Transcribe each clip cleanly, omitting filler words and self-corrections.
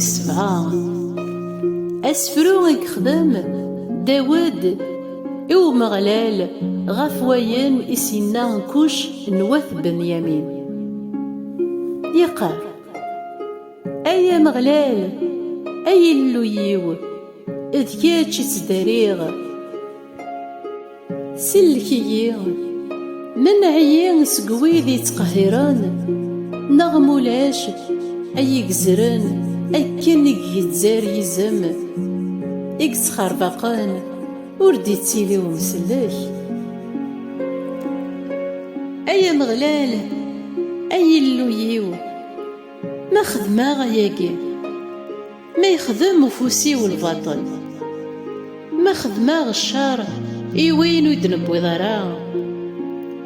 السبعة. أسفرو يخدم داود إو مغلال غاف وين إسينا كوش نواث بنيامين. يقال أيا مغلال أي اللويو إذ كاتش تداريغ سلكي من عيان سقويذ يتقهران نغمولاش أي قزران أكن يتزار يزم إكس خربقان وردي تيليو مسلاك. أيا مغلال أي اللويو ما خدما غياكي ما يخدم وفوسي والباطل ما خدما غشار إيوين ويدنب وضرا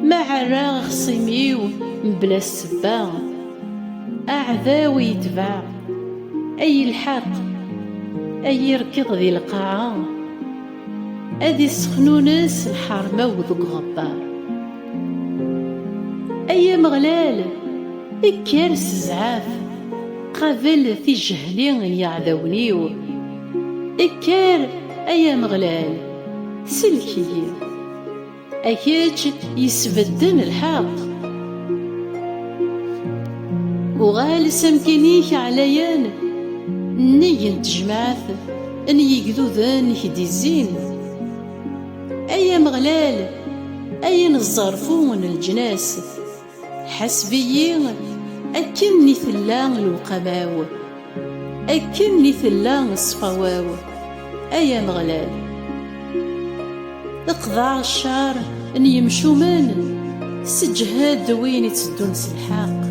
ما عرا خصيميو مبلا السبا أعذاوي يتبع أي الحق أي يركض ذي القاعة أذي سخنونس الحرمة وذوق غبار. أيا مغلال إكارس زعاف قابل في جهلين يعذونيو إكار أيا مغلال سلكي أكيد يسبدن الحق وغال سمكنيك عليان نية تجمعث أن يقذو ذانك ديزين. أيا مغلال أي نظرفون الجناس حسبيين أكني ثلان الوقماو أكني ثلان الصفواو. أيا مغلال اقضاع الشار أن يمشو من سجهاد وين يتسدون سلحاق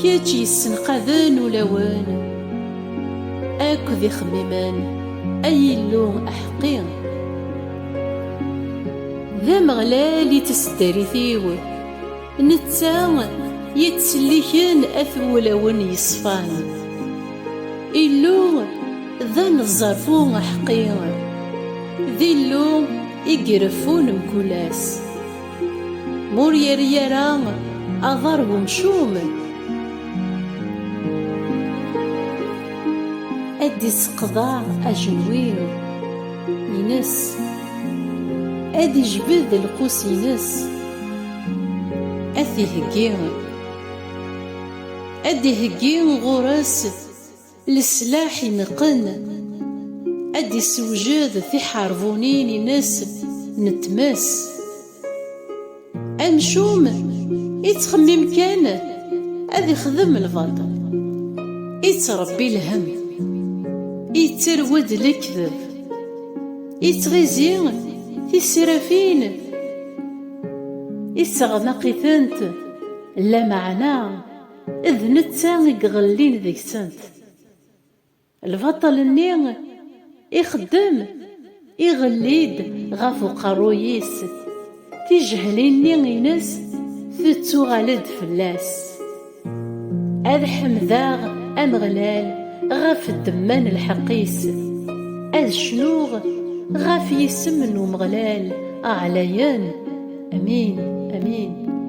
كياتش يسنقذان ولوان أكو ذي خميمان أي اللون أحقين ذا مغلال يتسداريثيو نتا يتسليكن أثولون يصفان إلو ذا نظرفون أحقين ذي اللون يقرفون مكولاس مور يريران أضرهم شوم أدي سقضاع أجنويو ينس أدي جبذ القوس ينس أثي هجين أدي هجين غراس للسلاح مقن أدي سوجاد في حربونين ينس نتمس أمشوم يتخمم كان أذي خدم الباطل يتربي الهم يترود الكذب يتغيزين في السرافين يتغنقي ثنت لا معنى إذ نتا يغلين ذيك سنت البطل النيغ يخدم يغليد غافو قرويس تيجهلين ينس ثتو غالد فلاس أذ حمذاغ أمغلال غاف الدمان الحقيس أذ شنوغ غاف يسمن ومغلال أعليان. أمين أمين.